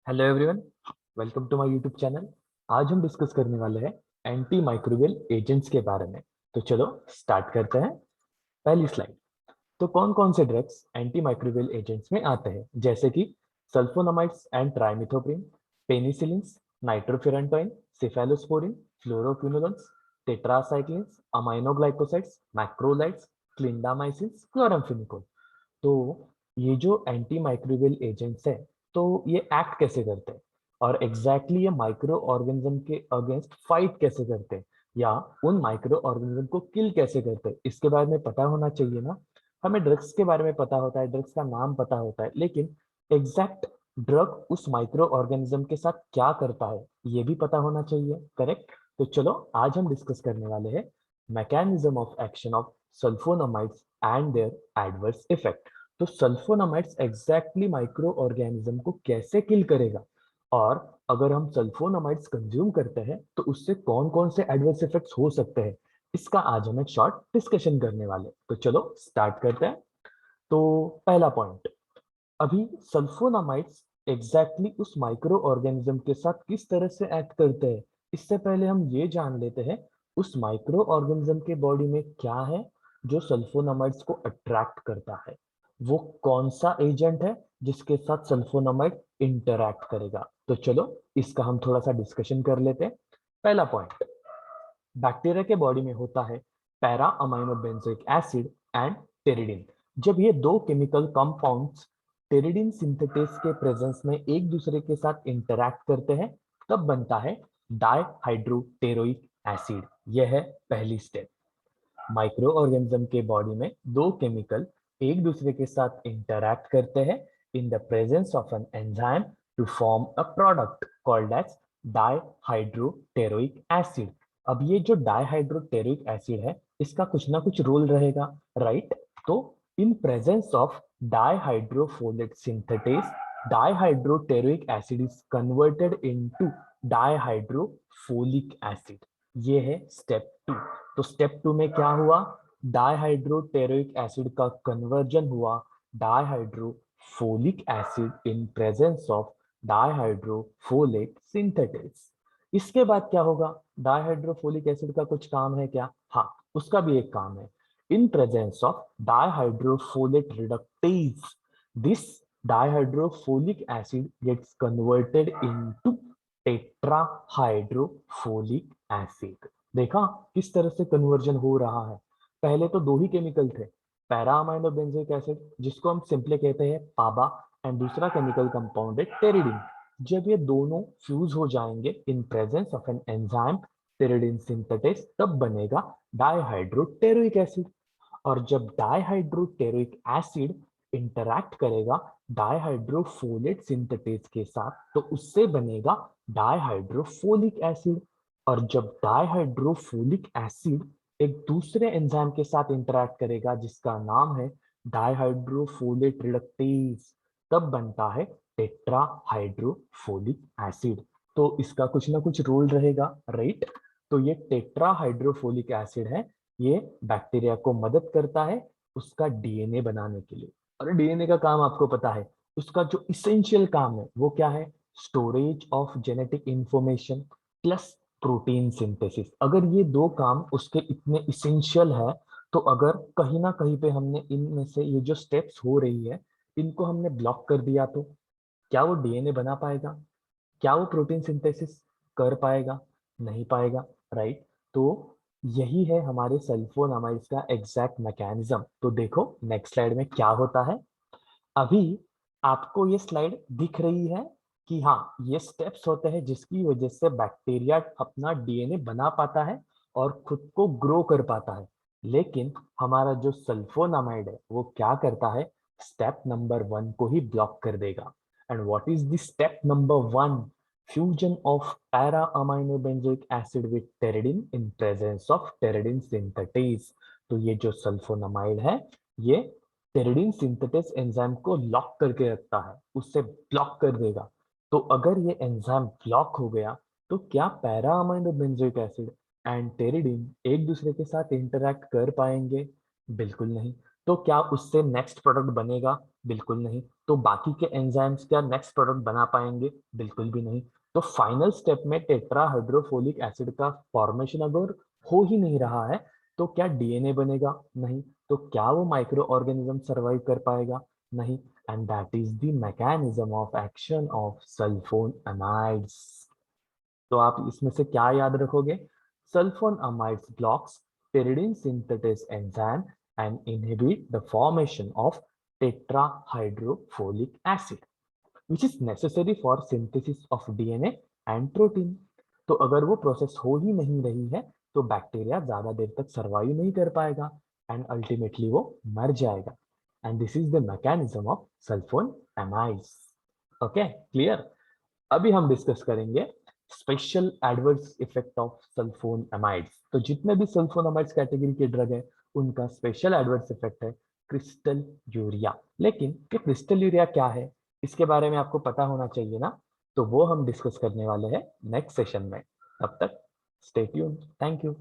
Hello everyone, welcome to my YouTube channel. आज हम discuss करने वाले हैं एंटी माइक्रोबियल एजेंट्स के बारे में। तो चलो स्टार्ट करते हैं। पहली स्लाइड। तो कौन कौन से ड्रग्स एंटी माइक्रोबियल एजेंट्स में आते हैं, जैसे कि sulfonamides and trimethoprim, penicillins, nitrofurantoin, cephalosporin, fluoroquinolones, tetracyclines, aminoglycosides, macrolides, clindamycins, chloramphenicol. तो ये जो एंटी माइक्रोबियल एजेंट्स है, तो ये एक्ट कैसे करते हैं और एग्जैक्टली ये माइक्रो ऑर्गेनिज्म के अगेंस्ट फाइट कैसे करते हैं या उन माइक्रो ऑर्गेनिज्म को किल कैसे करते हैं, इसके बारे में पता होना चाहिए ना। हमें ड्रग्स के बारे में पता होता है, ड्रग्स का नाम पता होता है, लेकिन एग्जैक्ट ड्रग उस माइक्रो ऑर्गेनिज्म के साथ क्या करता है ये भी पता होना चाहिए, करेक्ट। तो चलो आज हम डिस्कस करने वाले हैं mechanism of action of sulfonamides and their adverse effect. तो सल्फोनामाइड्स एग्जैक्टली माइक्रो ऑर्गेनिज्म को कैसे किल करेगा, और अगर हम सल्फोनामाइड्स कंज्यूम करते हैं तो उससे कौन कौन से एडवर्स इफेक्ट्स हो सकते हैं, इसका आज हम एक शॉर्ट डिस्कशन करने वाले। तो चलो स्टार्ट करते हैं। तो पहला पॉइंट, अभी सल्फोनामाइड्स एग्जैक्टली उस माइक्रो ऑर्गेनिज्म के साथ किस तरह से एक्ट करते हैं, इससे पहले हम ये जान लेते हैं उस माइक्रो ऑर्गेनिज्म के बॉडी में क्या है जो सल्फोनामाइड्स को अट्रैक्ट करता है। वो कौन सा एजेंट है जिसके साथ सल्फोनामाइड इंटरैक्ट करेगा। तो चलो इसका हम थोड़ा सा डिस्कशन कर लेते हैं। पहला पॉइंट, बैक्टीरिया के बॉडी में होता है para amino benzoic acid and pteridine. जब ये दो केमिकल कंपाउंड्स टेरिडीन सिंथेटेस के प्रेजेंस में एक दूसरे के साथ इंटरैक्ट करते हैं, तब बनता है डाइहाइड्रोटेरोइक एसिड। यह है पहली स्टेप। माइक्रो ऑर्गेनिज्म के बॉडी में दो केमिकल एक दूसरे के साथ इंटरैक्ट करते हैं in the presence of an enzyme to form a product called as dihydropteroic acid. अब ये जो डाइहाइड्रोटेरोइक एसिड है, इसका कुछ ना कुछ रोल रहेगा, राइट। तो in presence of dihydrofolate synthetase, dihydropteroic acid is converted into dihydrofolic acid. ये है स्टेप टू। तो स्टेप टू में क्या हुआ, डाइहाइड्रोटेरोइक एसिड का कन्वर्जन हुआ dihydrofolic acid in presence of dihydrofolate synthetase. इसके बाद क्या होगा, डाइहाइड्रोफोलिक एसिड का कुछ काम है क्या? हाँ, उसका भी एक काम है। In presence of dihydrofolate reductase, this dihydrofolic acid gets converted into tetrahydrofolic acid। देखा किस तरह से कन्वर्जन हो रहा है। पहले तो दो ही केमिकल थे, पैरा अमाइनो बेंजोइक एसिड जिसको हम सिंपली कहते हैं पाबा, एंड दूसरा केमिकल कंपाउंड है टेरिडीन। जब ये दोनों फ्यूज हो जाएंगे in presence of an enzyme pteridine synthetase, तब बनेगा डाइहाइड्रोटेरोइक एसिड। और जब डाइहाइड्रोटेरोइक एसिड इंटरैक्ट करेगा डाइहाइड्रोफोलेट सिंथेटेस के साथ, तो उससे बनेगा डाइहाइड्रोफोलिक एसिड। और जब डाइहाइड्रोफोलिक एसिड एक दूसरे एंजाइम के साथ इंटरैक्ट करेगा जिसका नाम है डाइहाइड्रोफोलेट रिडक्टेज, तब बनता है टेट्राहाइड्रोफोलिक एसिड। तो इसका कुछ ना कुछ रोल रहेगा, राइट। तो ये टेट्राहाइड्रोफोलिक एसिड है, ये बैक्टीरिया को मदद करता है उसका डीएनए बनाने के लिए। और डीएनए का काम आपको पता है, उसका जो इसेंशियल काम है वो क्या है, storage of genetic information plus protein synthesis. अगर ये दो काम उसके इतने इसेंशियल है, तो अगर कहीं ना कहीं पे हमने इनमें से ये जो स्टेप्स हो रही है इनको हमने ब्लॉक कर दिया, तो क्या वो डीएनए बना पाएगा? क्या वो प्रोटीन सिंथेसिस कर पाएगा? नहीं पाएगा, राइट। तो यही है हमारे सल्फोनामाइड्स का एग्जैक्ट मैकेनिज्म। तो देखो नेक्स्ट स्लाइड में क्या होता है। अभी आपको ये स्लाइड दिख रही है कि हाँ, ये स्टेप्स होते हैं जिसकी वजह से बैक्टीरिया अपना डीएनए बना पाता है और खुद को ग्रो कर पाता है। लेकिन हमारा जो सल्फोनामाइड है वो क्या करता है, स्टेप नंबर 1 को ही ब्लॉक कर देगा। And what is the step number 1? Fusion of para amino benzoic acid with pteridine in presence of pteridine synthetase. तो ये जो सल्फोनामाइड है, ये टेरिडीन सिंथेटेस एंजाइम को लॉक करके रखता है, उससे ब्लॉक कर देगा। तो अगर ये एंजाइम ब्लॉक हो गया, तो क्या para amino benzoic acid and pteridine एक दूसरे के साथ इंटरैक्ट कर पाएंगे? बिल्कुल नहीं। तो क्या उससे नेक्स्ट प्रोडक्ट बनेगा? बिल्कुल नहीं। तो बाकी के एंजाइम्स क्या नेक्स्ट प्रोडक्ट बना पाएंगे? बिल्कुल भी नहीं। तो फाइनल स्टेप में टेट्रा हाइड्रोफोलिक एसिड का फॉर्मेशन अगर हो ही नहीं रहा है तो क्या डीएनए बनेगा? नहीं। तो क्या वो माइक्रो ऑर्गेनिज्म सर्वाइव कर पाएगा? नहीं। And that is the mechanism of action of sulphone amides. तो आप इसमें से क्या याद रखोगे? Sulphone amides blocks pyridine synthetase enzyme and inhibit the formation of tetrahydrofolate acid which is necessary for synthesis of DNA and protein. तो अगर वो प्रोसेस हो ही नहीं रही है तो बैक्टीरिया ज्यादा देर तक सर्वाइव नहीं कर पाएगा एंड अल्टीमेटली वो मर जाएगा। And this is the mechanism of sulphone amides. Okay, clear? अभी हम डिस्कस करेंगे special adverse effect of sulphone amides. तो जितने भी सल्फोन अमाइड्स कैटेगरी के ड्रग है उनका स्पेशल एडवर्स इफेक्ट है क्रिस्टल यूरिया। लेकिन ये क्रिस्टल यूरिया क्या है इसके बारे में आपको पता होना चाहिए ना। तो वो हम डिस्कस करने वाले हैं नेक्स्ट सेशन में। तब तक स्टे ट्यून्ड। Thank you.